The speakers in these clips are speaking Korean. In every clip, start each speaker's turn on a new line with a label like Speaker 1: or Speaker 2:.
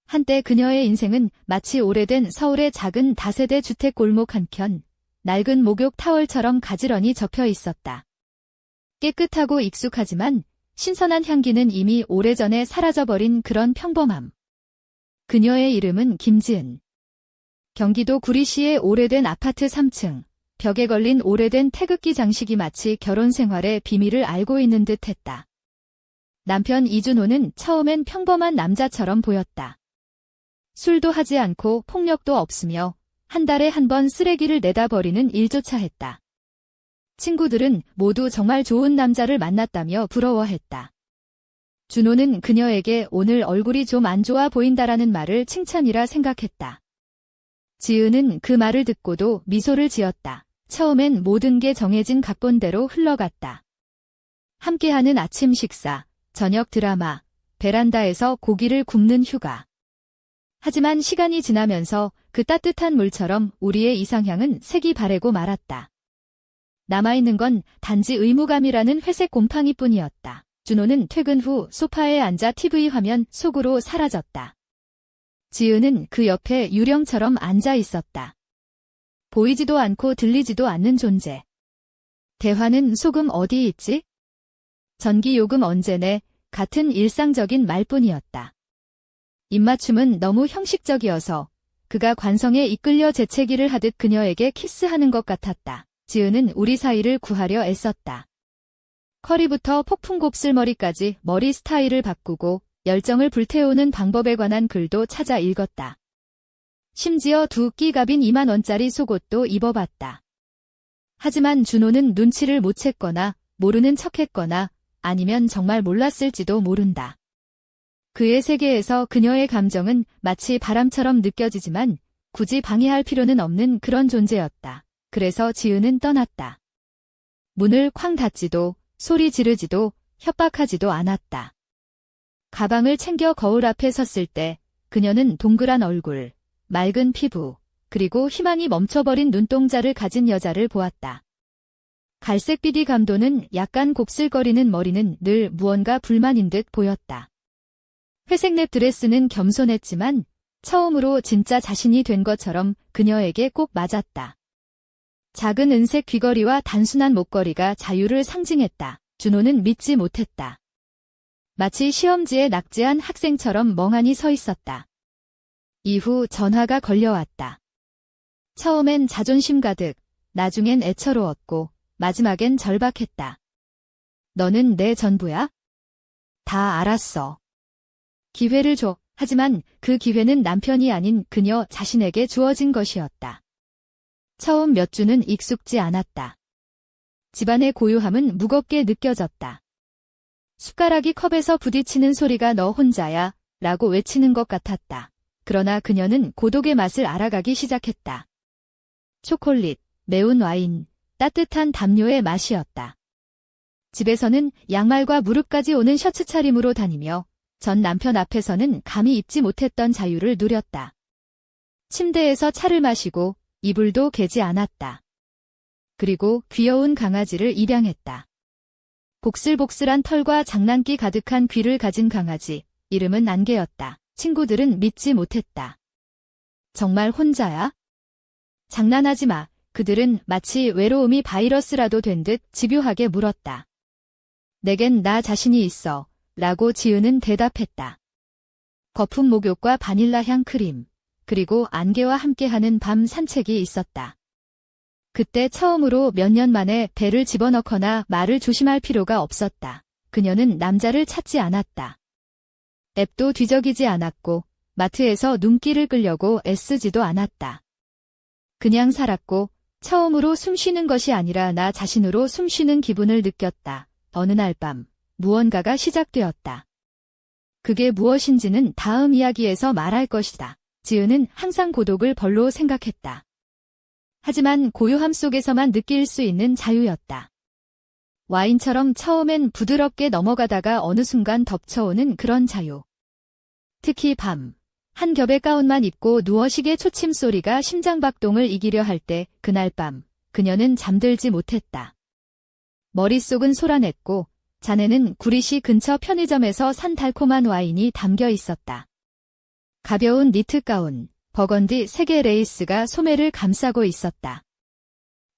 Speaker 1: 한때 그녀의 인생은 마치 오래된 서울의 작은 다세대 주택 골목 한켠 낡은 목욕 타월처럼 가지런히 접혀 있었다. 깨끗하고 익숙하지만 신선한 향기는 이미 오래전에 사라져버린 그런 평범함. 그녀의 이름은 김지은. 경기도 구리시의 오래된 아파트 3층, 벽에 걸린 오래된 태극기 장식이 마치 결혼 생활의 비밀을 알고 있는 듯 했다. 남편 이준호는 처음엔 평범한 남자처럼 보였다. 술도 하지 않고 폭력도 없으며 한 달에 한 번 쓰레기를 내다 버리는 일조차 했다. 친구들은 모두 정말 좋은 남자를 만났다며 부러워했다. 준호는 그녀에게 오늘 얼굴이 좀 안 좋아 보인다라는 말을 칭찬이라 생각했다. 지은은 그 말을 듣고도 미소를 지었다. 처음엔 모든 게 정해진 각본대로 흘러갔다. 함께하는 아침 식사, 저녁 드라마, 베란다에서 고기를 굽는 휴가. 하지만 시간이 지나면서 그 따뜻한 물처럼 우리의 이상향은 색이 바래고 말았다. 남아있는 건 단지 의무감이라는 회색 곰팡이뿐이었다. 준호는 퇴근 후 소파에 앉아 TV 화면 속으로 사라졌다. 지은은 그 옆에 유령처럼 앉아 있었다. 보이지도 않고 들리지도 않는 존재. 대화는 소금 어디 있지? 전기요금 언제 내? 같은 일상적인 말뿐이었다. 입맞춤은 너무 형식적이어서 그가 관성에 이끌려 재채기를 하듯 그녀에게 키스하는 것 같았다. 지은은 우리 사이를 구하려 애썼다. 커리부터 폭풍 곱슬머리까지 머리 스타일을 바꾸고 열정을 불태우는 방법에 관한 글도 찾아 읽었다. 심지어 두 끼 갑인 2만 원짜리 속옷도 입어봤다. 하지만 준호는 눈치를 못 챘거나 모르는 척했거나 아니면 정말 몰랐을지도 모른다. 그의 세계에서 그녀의 감정은 마치 바람처럼 느껴지지만 굳이 방해할 필요는 없는 그런 존재였다. 그래서 지은은 떠났다. 문을 쾅 닫지도 소리 지르지도 협박하지도 않았다. 가방을 챙겨 거울 앞에 섰을 때 그녀는 동그란 얼굴, 맑은 피부, 그리고 희망이 멈춰버린 눈동자를 가진 여자를 보았다. 갈색 비디 감도는 약간 곱슬거리는 머리는 늘 무언가 불만인 듯 보였다. 회색 랩 드레스는 겸손했지만 처음으로 진짜 자신이 된 것처럼 그녀에게 꼭 맞았다. 작은 은색 귀걸이와 단순한 목걸이가 자유를 상징했다. 준호는 믿지 못했다. 마치 시험지에 낙제한 학생처럼 멍하니 서 있었다. 이후 전화가 걸려왔다. 처음엔 자존심 가득, 나중엔 애처로웠고 마지막엔 절박했다. 너는 내 전부야? 다 알았어. 기회를 줘. 하지만 그 기회는 남편이 아닌 그녀 자신에게 주어진 것이었다. 처음 몇 주는 익숙지 않았다. 집안의 고요함은 무겁게 느껴졌다. 숟가락이 컵에서 부딪히는 소리가 너 혼자야 라고 외치는 것 같았다. 그러나 그녀는 고독의 맛을 알아가기 시작했다. 초콜릿, 매운 와인, 따뜻한 담요의 맛이었다. 집에서는 양말과 무릎까지 오는 셔츠 차림으로 다니며 전 남편 앞에서는 감히 입지 못했던 자유를 누렸다. 침대에서 차를 마시고 이불도 개지 않았다. 그리고 귀여운 강아지를 입양했다. 복슬복슬한 털과 장난기 가득한 귀를 가진 강아지, 이름은 안개였다. 친구들은 믿지 못했다. 정말 혼자야? 장난하지 마. 그들은 마치 외로움이 바이러스라도 된 듯 집요하게 물었다. 내겐 나 자신이 있어. 라고 지은은 대답했다. 거품 목욕과 바닐라 향 크림, 그리고 안개와 함께하는 밤 산책이 있었다. 그때 처음으로 몇 년 만에 배를 집어넣거나 말을 조심할 필요가 없었다. 그녀는 남자를 찾지 않았다. 앱도 뒤적이지 않았고 마트에서 눈길을 끌려고 애쓰지도 않았다. 그냥 살았고 처음으로 숨쉬는 것이 아니라 나 자신으로 숨쉬는 기분을 느꼈다. 어느 날 밤 무언가가 시작되었다. 그게 무엇인지는 다음 이야기에서 말할 것이다. 지은은 항상 고독을 벌로 생각했다. 하지만 고요함 속에서만 느낄 수 있는 자유였다. 와인처럼 처음엔 부드럽게 넘어가다가 어느 순간 덮쳐오는 그런 자유. 특히 밤, 한 겹의 가운만 입고 누워 시계 초침 소리가 심장박동을 이기려 할 때 그날 밤, 그녀는 잠들지 못했다. 머릿속은 소란했고 잔에는 구리시 근처 편의점에서 산 달콤한 와인이 담겨 있었다. 가벼운 니트 가운, 버건디 색의 레이스가 소매를 감싸고 있었다.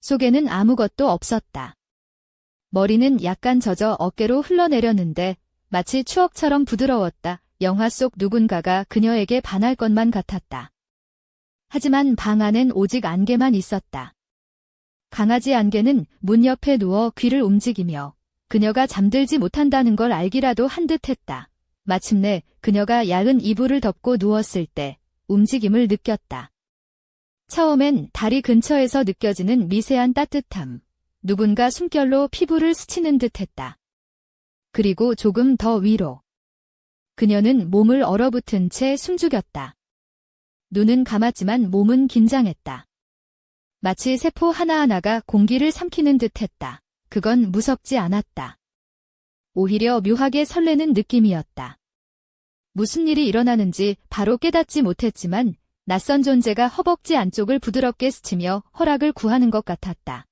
Speaker 1: 속에는 아무것도 없었다. 머리는 약간 젖어 어깨로 흘러내렸는데 마치 추억처럼 부드러웠다. 영화 속 누군가가 그녀에게 반할 것만 같았다. 하지만 방 안엔 오직 안개만 있었다. 강아지 안개는 문 옆에 누워 귀를 움직이며 그녀가 잠들지 못한다는 걸 알기라도 한 듯했다. 마침내 그녀가 얇은 이불을 덮고 누웠을 때 움직임을 느꼈다. 처음엔 다리 근처에서 느껴지는 미세한 따뜻함, 누군가 숨결로 피부를 스치는 듯했다. 그리고 조금 더 위로. 그녀는 몸을 얼어붙은 채 숨죽였다. 눈은 감았지만 몸은 긴장했다. 마치 세포 하나하나가 공기를 삼키는 듯했다. 그건 무섭지 않았다. 오히려 묘하게 설레는 느낌이었다. 무슨 일이 일어나는지 바로 깨닫지 못했지만 낯선 존재가 허벅지 안쪽을 부드럽게 스치며 허락을 구하는 것 같았다.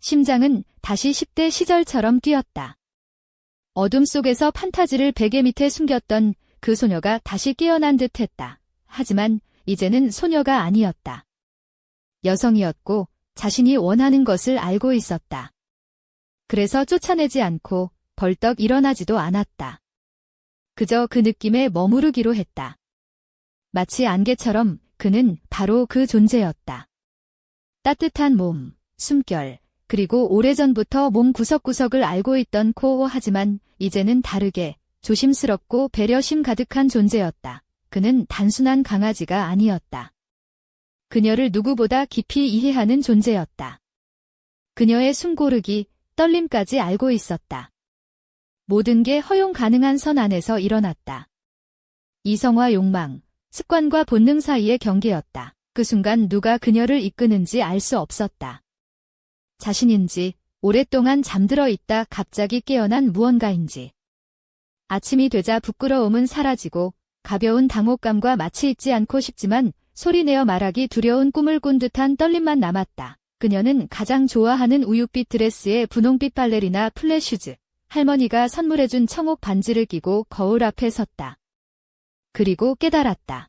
Speaker 1: 심장은 다시 10대 시절처럼 뛰었다. 어둠 속에서 판타지를 베개 밑에 숨겼던 그 소녀가 다시 깨어난 듯했다. 하지만 이제는 소녀가 아니었다. 여성이었고 자신이 원하는 것을 알고 있었다. 그래서 쫓아내지 않고 벌떡 일어나지도 않았다. 그저 그 느낌에 머무르기로 했다. 마치 안개처럼 그는 바로 그 존재였다. 따뜻한 몸, 숨결, 그리고 오래전부터 몸 구석구석을 알고 있던 코어 하지만 이제는 다르게 조심스럽고 배려심 가득한 존재였다. 그는 단순한 강아지가 아니었다. 그녀를 누구보다 깊이 이해하는 존재였다. 그녀의 숨고르기, 떨림까지 알고 있었다. 모든 게 허용 가능한 선 안에서 일어났다. 이성과 욕망, 습관과 본능 사이의 경계였다. 그 순간 누가 그녀를 이끄는지 알 수 없었다. 자신인지, 오랫동안 잠들어 있다 갑자기 깨어난 무언가인지. 아침이 되자 부끄러움은 사라지고 가벼운 당혹감과 마치 잊지 않고 싶지만 소리내어 말하기 두려운 꿈을 꾼 듯한 떨림만 남았다. 그녀는 가장 좋아하는 우윳빛 드레스에 분홍빛 발레리나 플랫슈즈, 할머니가 선물해준 청옥 반지를 끼고 거울 앞에 섰다. 그리고 깨달았다.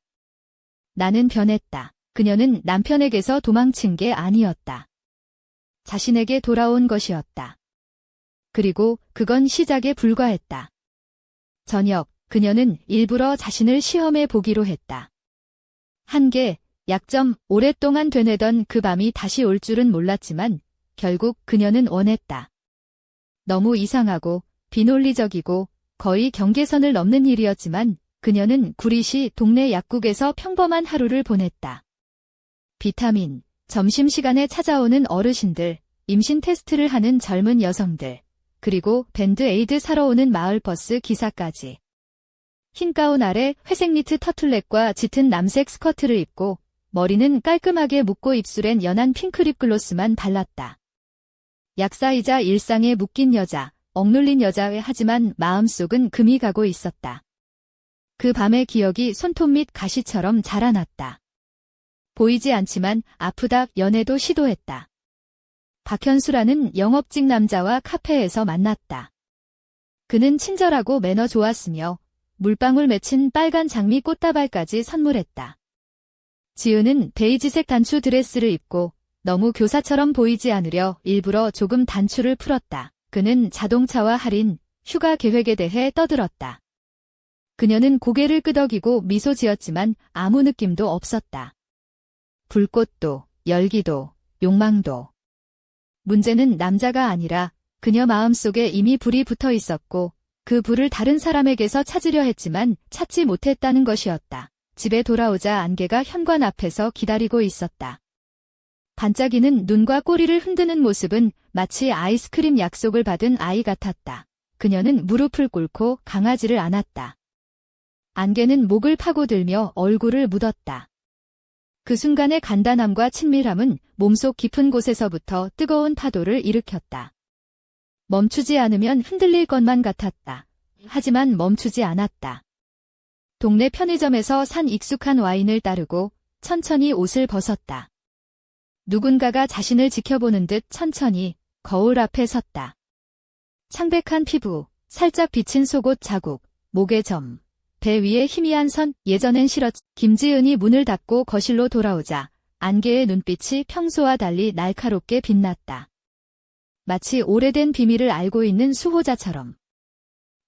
Speaker 1: 나는 변했다. 그녀는 남편에게서 도망친 게 아니었다. 자신에게 돌아온 것이었다. 그리고 그건 시작에 불과했다. 저녁, 그녀는 일부러 자신을 시험해 보기로 했다. 한계, 약점, 오랫동안 되뇌던 그 밤이 다시 올 줄은 몰랐지만 결국 그녀는 원했다. 너무 이상하고 비논리적이고 거의 경계선을 넘는 일이었지만 그녀는 구리시 동네 약국에서 평범한 하루를 보냈다. 비타민, 점심시간에 찾아오는 어르신들, 임신 테스트를 하는 젊은 여성들, 그리고 밴드 에이드 사러 오는 마을버스 기사까지. 흰 가운 아래 회색 니트 터틀넥과 짙은 남색 스커트를 입고 머리는 깔끔하게 묶고 입술엔 연한 핑크 립글로스만 발랐다. 약사이자 일상에 묶인 여자, 억눌린 여자 하지만 마음속은 금이 가고 있었다. 그 밤의 기억이 손톱 밑 가시처럼 자라났다. 보이지 않지만 아프다 연애도 시도했다. 박현수라는 영업직 남자와 카페에서 만났다. 그는 친절하고 매너 좋았으며 물방울 맺힌 빨간 장미 꽃다발까지 선물했다. 지은은 베이지색 단추 드레스를 입고 너무 교사처럼 보이지 않으려 일부러 조금 단추를 풀었다. 그는 자동차와 할인, 휴가 계획에 대해 떠들었다. 그녀는 고개를 끄덕이고 미소 지었지만 아무 느낌도 없었다. 불꽃도, 열기도, 욕망도. 문제는 남자가 아니라 그녀 마음속에 이미 불이 붙어 있었고 그 불을 다른 사람에게서 찾으려 했지만 찾지 못했다는 것이었다. 집에 돌아오자 안개가 현관 앞에서 기다리고 있었다. 반짝이는 눈과 꼬리를 흔드는 모습은 마치 아이스크림 약속을 받은 아이 같았다. 그녀는 무릎을 꿇고 강아지를 안았다. 안개는 목을 파고들며 얼굴을 묻었다. 그 순간의 간단함과 친밀함은 몸속 깊은 곳에서부터 뜨거운 파도를 일으켰다. 멈추지 않으면 흔들릴 것만 같았다. 하지만 멈추지 않았다. 동네 편의점에서 산 익숙한 와인을 따르고 천천히 옷을 벗었다. 누군가가 자신을 지켜보는 듯 천천히 거울 앞에 섰다. 창백한 피부, 살짝 비친 속옷 자국, 목의 점, 배 위에 희미한 선, 예전엔 싫었지. 김지은이 문을 닫고 거실로 돌아오자 안개의 눈빛이 평소와 달리 날카롭게 빛났다. 마치 오래된 비밀을 알고 있는 수호자처럼.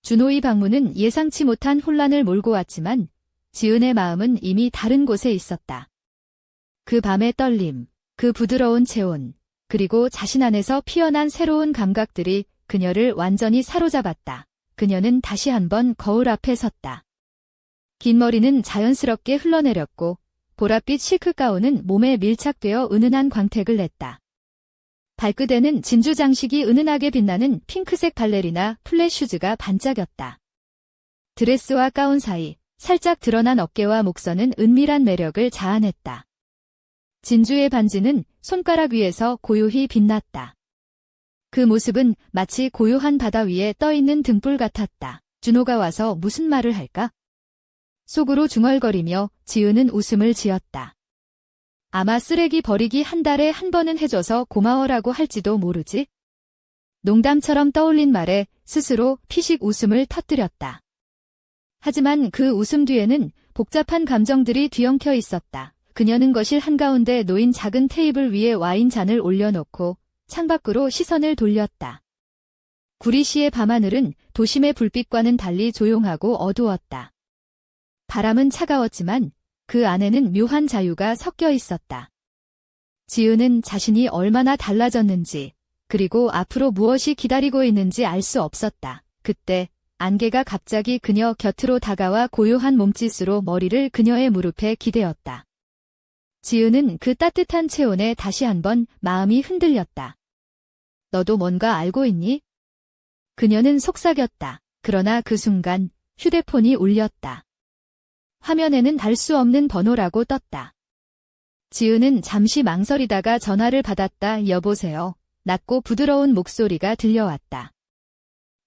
Speaker 1: 준호의 방문은 예상치 못한 혼란을 몰고 왔지만 지은의 마음은 이미 다른 곳에 있었다. 그 밤의 떨림, 그 부드러운 체온, 그리고 자신 안에서 피어난 새로운 감각들이 그녀를 완전히 사로잡았다. 그녀는 다시 한번 거울 앞에 섰다. 긴 머리는 자연스럽게 흘러내렸고 보랏빛 실크 가운은 몸에 밀착되어 은은한 광택을 냈다. 발끝에는 진주 장식이 은은하게 빛나는 핑크색 발레리나 플랫 슈즈가 반짝였다. 드레스와 가운 사이 살짝 드러난 어깨와 목선은 은밀한 매력을 자아냈다. 진주의 반지는 손가락 위에서 고요히 빛났다. 그 모습은 마치 고요한 바다 위에 떠있는 등불 같았다. 준호가 와서 무슨 말을 할까? 속으로 중얼거리며 지은은 웃음을 지었다. 아마 쓰레기 버리기 한 달에 한 번은 해줘서 고마워라고 할지도 모르지? 농담처럼 떠올린 말에 스스로 피식 웃음을 터뜨렸다. 하지만 그 웃음 뒤에는 복잡한 감정들이 뒤엉켜 있었다. 그녀는 거실 한가운데 놓인 작은 테이블 위에 와인 잔을 올려놓고 창밖으로 시선을 돌렸다. 구리시의 밤하늘은 도심의 불빛과는 달리 조용하고 어두웠다. 바람은 차가웠지만 그 안에는 묘한 자유가 섞여 있었다. 지은은 자신이 얼마나 달라졌는지, 그리고 앞으로 무엇이 기다리고 있는지 알 수 없었다. 그때 안개가 갑자기 그녀 곁으로 다가와 고요한 몸짓으로 머리를 그녀의 무릎에 기대었다. 지은은 그 따뜻한 체온에 다시 한번 마음이 흔들렸다. 너도 뭔가 알고 있니? 그녀는 속삭였다. 그러나 그 순간 휴대폰이 울렸다. 화면에는 달 수 없는 번호라고 떴다. 지은은 잠시 망설이다가 전화를 받았다. 여보세요. 낮고 부드러운 목소리가 들려왔다.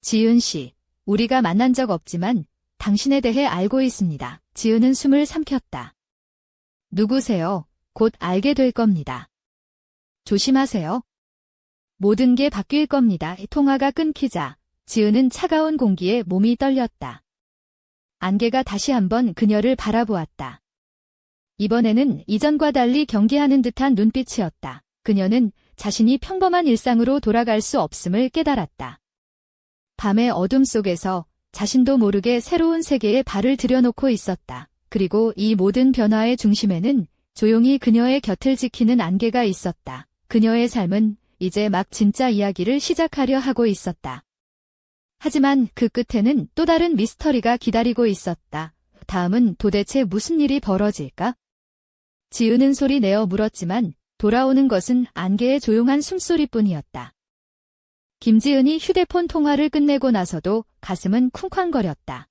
Speaker 1: 지은 씨, 우리가 만난 적 없지만 당신에 대해 알고 있습니다. 지은은 숨을 삼켰다. 누구세요? 곧 알게 될 겁니다. 조심하세요. 모든 게 바뀔 겁니다. 통화가 끊기자 지은은 차가운 공기에 몸이 떨렸다. 안개가 다시 한번 그녀를 바라보았다. 이번에는 이전과 달리 경계하는 듯한 눈빛이었다. 그녀는 자신이 평범한 일상으로 돌아갈 수 없음을 깨달았다. 밤의 어둠 속에서 자신도 모르게 새로운 세계에 발을 들여놓고 있었다. 그리고 이 모든 변화의 중심에는 조용히 그녀의 곁을 지키는 안개가 있었다. 그녀의 삶은 이제 막 진짜 이야기를 시작하려 하고 있었다. 하지만 그 끝에는 또 다른 미스터리가 기다리고 있었다. 다음은 도대체 무슨 일이 벌어질까? 지은은 소리 내어 물었지만 돌아오는 것은 안개의 조용한 숨소리뿐이었다. 김지은이 휴대폰 통화를 끝내고 나서도 가슴은 쿵쾅거렸다.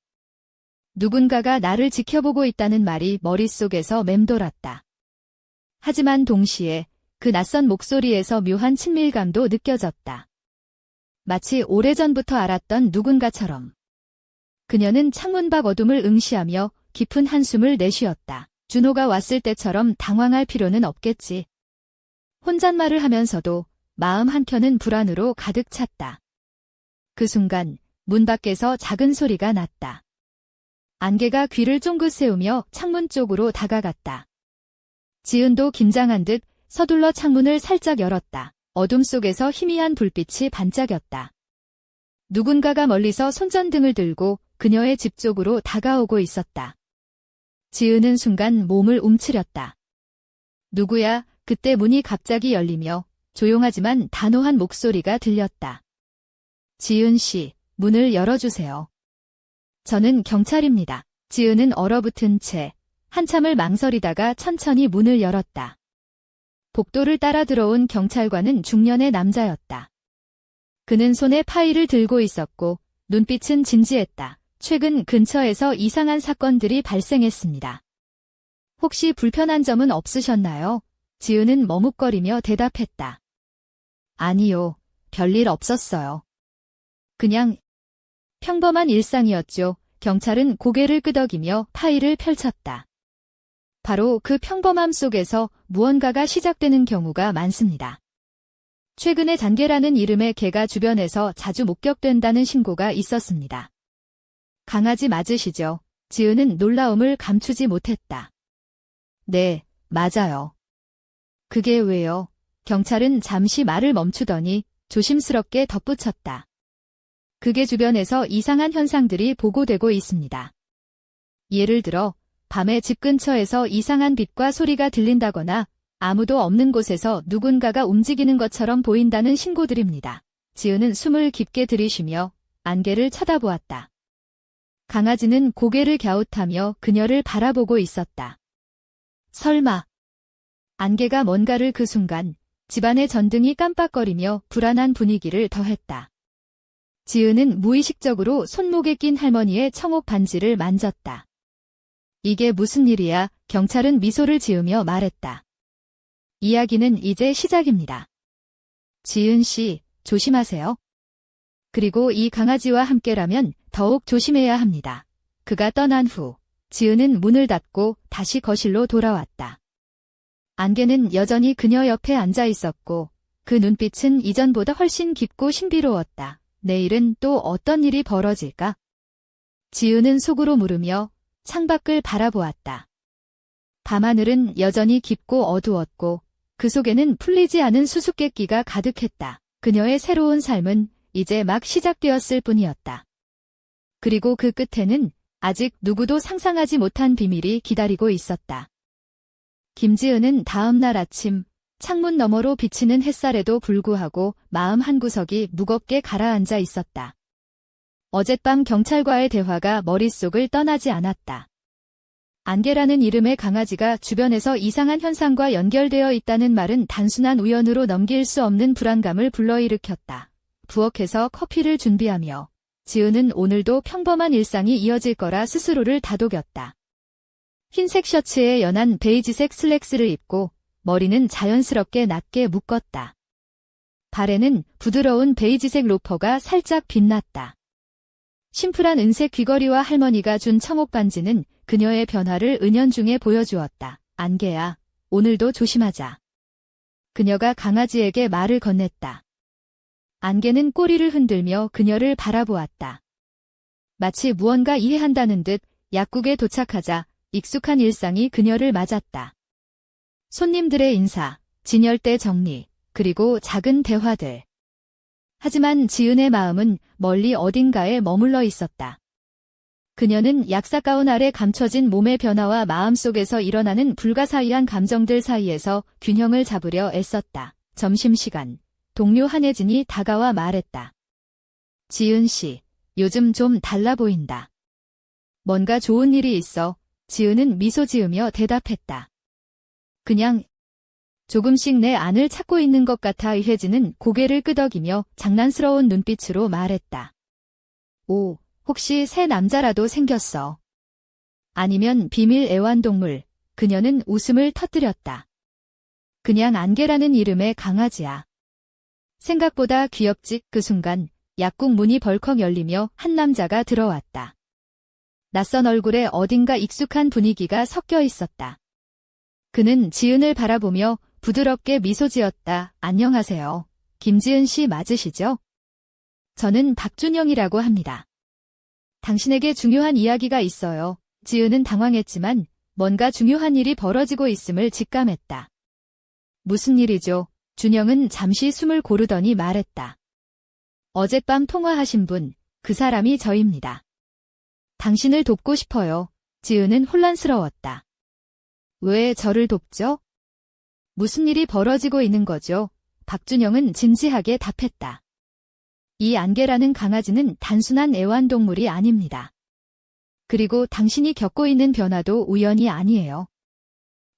Speaker 1: 누군가가 나를 지켜보고 있다는 말이 머릿속에서 맴돌았다. 하지만 동시에 그 낯선 목소리에서 묘한 친밀감도 느껴졌다. 마치 오래전부터 알았던 누군가처럼. 그녀는 창문 밖 어둠을 응시하며 깊은 한숨을 내쉬었다. 준호가 왔을 때처럼 당황할 필요는 없겠지. 혼잣말을 하면서도 마음 한켠은 불안으로 가득 찼다. 그 순간 문 밖에서 작은 소리가 났다. 안개가 귀를 쫑긋 세우며 창문 쪽으로 다가갔다. 지은도 긴장한 듯 서둘러 창문을 살짝 열었다. 어둠 속에서 희미한 불빛이 반짝였다. 누군가가 멀리서 손전등을 들고 그녀의 집 쪽으로 다가오고 있었다. 지은은 순간 몸을 움츠렸다. 누구야? 그때 문이 갑자기 열리며 조용하지만 단호한 목소리가 들렸다. 지은 씨, 문을 열어주세요. 저는 경찰입니다. 지은은 얼어붙은 채 한참을 망설이다가 천천히 문을 열었다. 복도를 따라 들어온 경찰관은 중년의 남자였다. 그는 손에 파일을 들고 있었고 눈빛은 진지했다. 최근 근처에서 이상한 사건들이 발생했습니다. 혹시 불편한 점은 없으셨나요? 지은은 머뭇거리며 대답했다. 아니요, 별일 없었어요. 그냥 평범한 일상이었죠. 경찰은 고개를 끄덕이며 파일을 펼쳤다. 바로 그 평범함 속에서 무언가가 시작되는 경우가 많습니다. 최근에 잔개라는 이름의 개가 주변에서 자주 목격된다는 신고가 있었습니다. 강아지 맞으시죠? 지은은 놀라움을 감추지 못했다. 네, 맞아요. 그게 왜요? 경찰은 잠시 말을 멈추더니 조심스럽게 덧붙였다. 그게 주변에서 이상한 현상들이 보고되고 있습니다. 예를 들어, 밤에 집 근처에서 이상한 빛과 소리가 들린다거나 아무도 없는 곳에서 누군가가 움직이는 것처럼 보인다는 신고들입니다. 지은은 숨을 깊게 들이쉬며 안개를 쳐다보았다. 강아지는 고개를 갸웃하며 그녀를 바라보고 있었다. 설마. 안개가 뭔가를 그 순간 집안의 전등이 깜빡거리며 불안한 분위기를 더했다. 지은은 무의식적으로 손목에 낀 할머니의 청옥 반지를 만졌다. 이게 무슨 일이야? 경찰은 미소를 지으며 말했다. 이야기는 이제 시작입니다. 지은 씨, 조심하세요. 그리고 이 강아지와 함께라면 더욱 조심해야 합니다. 그가 떠난 후 지은은 문을 닫고 다시 거실로 돌아왔다. 안개는 여전히 그녀 옆에 앉아 있었고 그 눈빛은 이전보다 훨씬 깊고 신비로웠다. 내일은 또 어떤 일이 벌어질까? 지은은 속으로 물으며 창밖을 바라보았다. 밤하늘은 여전히 깊고 어두웠고 그 속에는 풀리지 않은 수수께끼가 가득했다. 그녀의 새로운 삶은 이제 막 시작되었을 뿐이었다. 그리고 그 끝에는 아직 누구도 상상하지 못한 비밀이 기다리고 있었다. 김지은은 다음 날 아침 창문 너머로 비치는 햇살에도 불구하고 마음 한구석이 무겁게 가라앉아 있었다. 어젯밤 경찰과의 대화가 머릿속을 떠나지 않았다. 안개라는 이름의 강아지가 주변에서 이상한 현상과 연결되어 있다는 말은 단순한 우연으로 넘길 수 없는 불안감을 불러일으켰다. 부엌에서 커피를 준비하며 지은은 오늘도 평범한 일상이 이어질 거라 스스로를 다독였다. 흰색 셔츠에 연한 베이지색 슬랙스를 입고 머리는 자연스럽게 낮게 묶었다. 발에는 부드러운 베이지색 로퍼가 살짝 빛났다. 심플한 은색 귀걸이와 할머니가 준 청옥 반지는 그녀의 변화를 은연중에 보여주었다. 안개야, 오늘도 조심하자. 그녀가 강아지에게 말을 건넸다. 안개는 꼬리를 흔들며 그녀를 바라보았다. 마치 무언가 이해한다는 듯 약국에 도착하자 익숙한 일상이 그녀를 맞았다. 손님들의 인사, 진열대 정리, 그리고 작은 대화들. 하지만 지은의 마음은 멀리 어딘가에 머물러 있었다. 그녀는 약사 가운 아래 감춰진 몸의 변화와 마음속에서 일어나는 불가사의한 감정들 사이에서 균형을 잡으려 애썼다. 점심시간, 동료 한혜진이 다가와 말했다. 지은 씨, 요즘 좀 달라 보인다. 뭔가 좋은 일이 있어. 지은은 미소 지으며 대답했다. 그냥 조금씩 내 안을 찾고 있는 것 같아. 혜진은 고개를 끄덕이며 장난스러운 눈빛으로 말했다. 오, 혹시 새 남자라도 생겼어? 아니면 비밀 애완동물? 그녀는 웃음을 터뜨렸다. 그냥 안개라는 이름의 강아지야. 생각보다 귀엽지? 그 순간 약국 문이 벌컥 열리며 한 남자가 들어왔다. 낯선 얼굴에 어딘가 익숙한 분위기가 섞여 있었다. 그는 지은을 바라보며 부드럽게 미소 지었다. 안녕하세요. 김지은 씨 맞으시죠? 저는 박준영이라고 합니다. 당신에게 중요한 이야기가 있어요. 지은은 당황했지만 뭔가 중요한 일이 벌어지고 있음을 직감했다. 무슨 일이죠? 준영은 잠시 숨을 고르더니 말했다. 어젯밤 통화하신 분, 그 사람이 저입니다. 당신을 돕고 싶어요. 지은은 혼란스러웠다. 왜 저를 돕죠? 무슨 일이 벌어지고 있는 거죠? 박준영은 진지하게 답했다. 이 안개라는 강아지는 단순한 애완동물이 아닙니다. 그리고 당신이 겪고 있는 변화도 우연이 아니에요.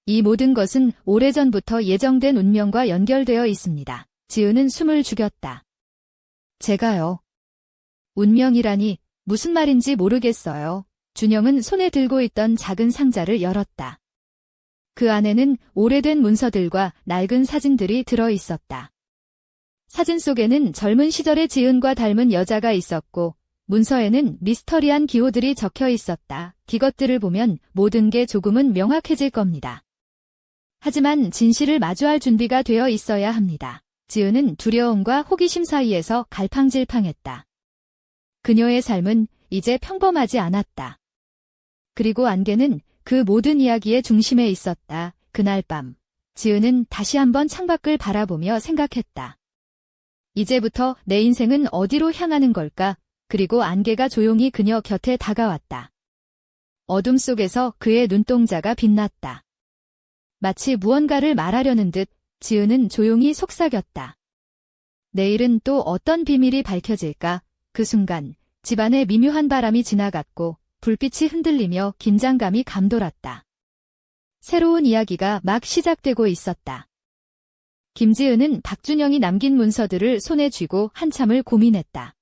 Speaker 1: 이 모든 것은 오래전부터 예정된 운명과 연결되어 있습니다. 지은은 숨을 죽였다. 제가요. 운명이라니 무슨 말인지 모르겠어요. 준영은 손에 들고 있던 작은 상자를 열었다. 그 안에는 오래된 문서들과 낡은 사진들이 들어 있었다. 사진 속에는 젊은 시절의 지은과 닮은 여자가 있었고 문서에는 미스터리한 기호들이 적혀 있었다. 이것들을 보면 모든 게 조금은 명확해질 겁니다. 하지만 진실을 마주할 준비가 되어 있어야 합니다. 지은은 두려움과 호기심 사이에서 갈팡질팡했다. 그녀의 삶은 이제 평범하지 않았다. 그리고 안개는 그 모든 이야기의 중심에 있었다. 그날 밤, 지은은 다시 한번 창밖을 바라보며 생각했다. 이제부터 내 인생은 어디로 향하는 걸까? 그리고 안개가 조용히 그녀 곁에 다가왔다. 어둠 속에서 그의 눈동자가 빛났다. 마치 무언가를 말하려는 듯 지은은 조용히 속삭였다. 내일은 또 어떤 비밀이 밝혀질까? 그 순간 집안에 미묘한 바람이 지나갔고 불빛이 흔들리며 긴장감이 감돌았다. 새로운 이야기가 막 시작되고 있었다. 김지은은 박준영이 남긴 문서들을 손에 쥐고 한참을 고민했다.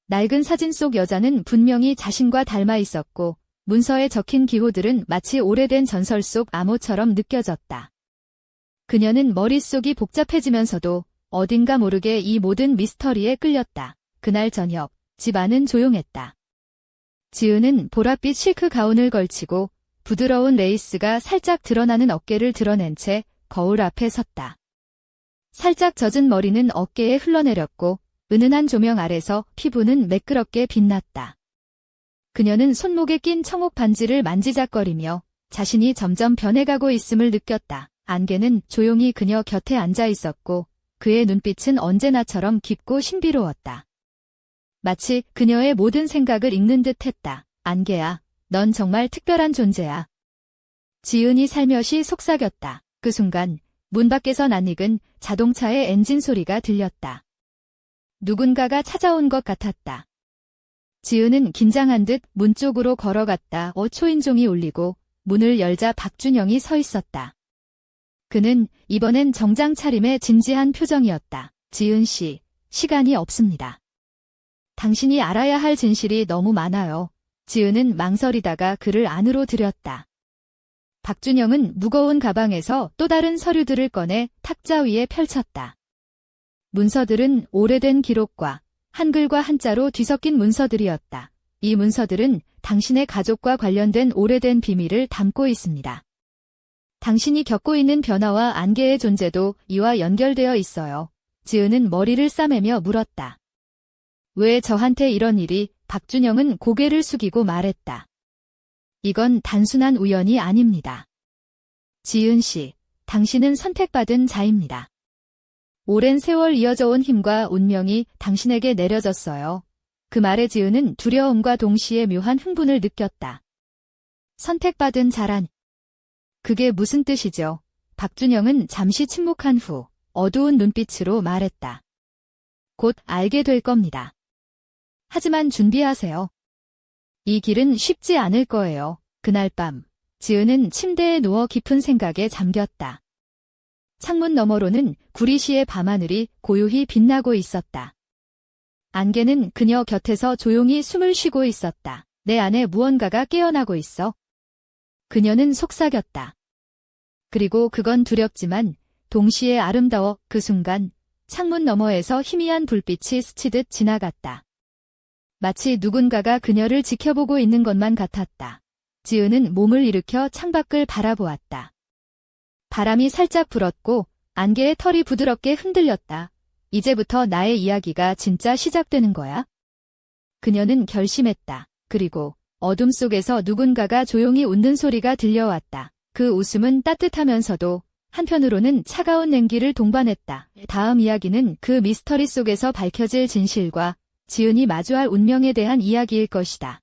Speaker 1: 낡은 사진 속 여자는 분명히 자신과 닮아 있었고 문서에 적힌 기호들은 마치 오래된 전설 속 암호처럼 느껴졌다. 그녀는 머릿속이 복잡해지면서도 어딘가 모르게 이 모든 미스터리에 끌렸다. 그날 저녁, 집 안은 조용했다. 지은은 보랏빛 실크 가운을 걸치고 부드러운 레이스가 살짝 드러나는 어깨를 드러낸 채 거울 앞에 섰다. 살짝 젖은 머리는 어깨에 흘러내렸고 은은한 조명 아래서 피부는 매끄럽게 빛났다. 그녀는 손목에 낀 청옥 반지를 만지작거리며 자신이 점점 변해가고 있음을 느꼈다. 안개는 조용히 그녀 곁에 앉아 있었고 그의 눈빛은 언제나처럼 깊고 신비로웠다. 마치 그녀의 모든 생각을 읽는 듯 했다. 안개야, 넌 정말 특별한 존재야. 지은이 살며시 속삭였다. 그 순간 문 밖에서 낯익은 자동차의 엔진 소리가 들렸다. 누군가가 찾아온 것 같았다. 지은은 긴장한 듯 문 쪽으로 걸어갔다. 초인종이 울리고 문을 열자 박준영이 서 있었다. 그는 이번엔 정장 차림에 진지한 표정이었다. 지은 씨, 시간이 없습니다. 당신이 알아야 할 진실이 너무 많아요. 지은은 망설이다가 그를 안으로 들였다. 박준영은 무거운 가방에서 또 다른 서류들을 꺼내 탁자 위에 펼쳤다. 문서들은 오래된 기록과 한글과 한자로 뒤섞인 문서들이었다. 이 문서들은 당신의 가족과 관련된 오래된 비밀을 담고 있습니다. 당신이 겪고 있는 변화와 안개의 존재도 이와 연결되어 있어요. 지은은 머리를 싸매며 물었다. 왜 저한테 이런 일이? 박준영은 고개를 숙이고 말했다. 이건 단순한 우연이 아닙니다. 지은 씨, 당신은 선택받은 자입니다. 오랜 세월 이어져 온 힘과 운명이 당신에게 내려졌어요. 그 말에 지은은 두려움과 동시에 묘한 흥분을 느꼈다. 선택받은 자란. 그게 무슨 뜻이죠? 박준영은 잠시 침묵한 후 어두운 눈빛으로 말했다. 곧 알게 될 겁니다. 하지만 준비하세요. 이 길은 쉽지 않을 거예요. 그날 밤, 지은은 침대에 누워 깊은 생각에 잠겼다. 창문 너머로는 구리시의 밤하늘이 고요히 빛나고 있었다. 안개는 그녀 곁에서 조용히 숨을 쉬고 있었다. 내 안에 무언가가 깨어나고 있어. 그녀는 속삭였다. 그리고 그건 두렵지만 동시에 아름다워. 그 순간 창문 너머에서 희미한 불빛이 스치듯 지나갔다. 마치 누군가가 그녀를 지켜보고 있는 것만 같았다. 지은은 몸을 일으켜 창밖을 바라보았다. 바람이 살짝 불었고 안개의 털이 부드럽게 흔들렸다. 이제부터 나의 이야기가 진짜 시작되는 거야? 그녀는 결심했다. 그리고 어둠 속에서 누군가가 조용히 웃는 소리가 들려왔다. 그 웃음은 따뜻하면서도 한편으로는 차가운 냉기를 동반했다. 다음 이야기는 그 미스터리 속에서 밝혀질 진실과 지은이 마주할 운명에 대한 이야기일 것이다.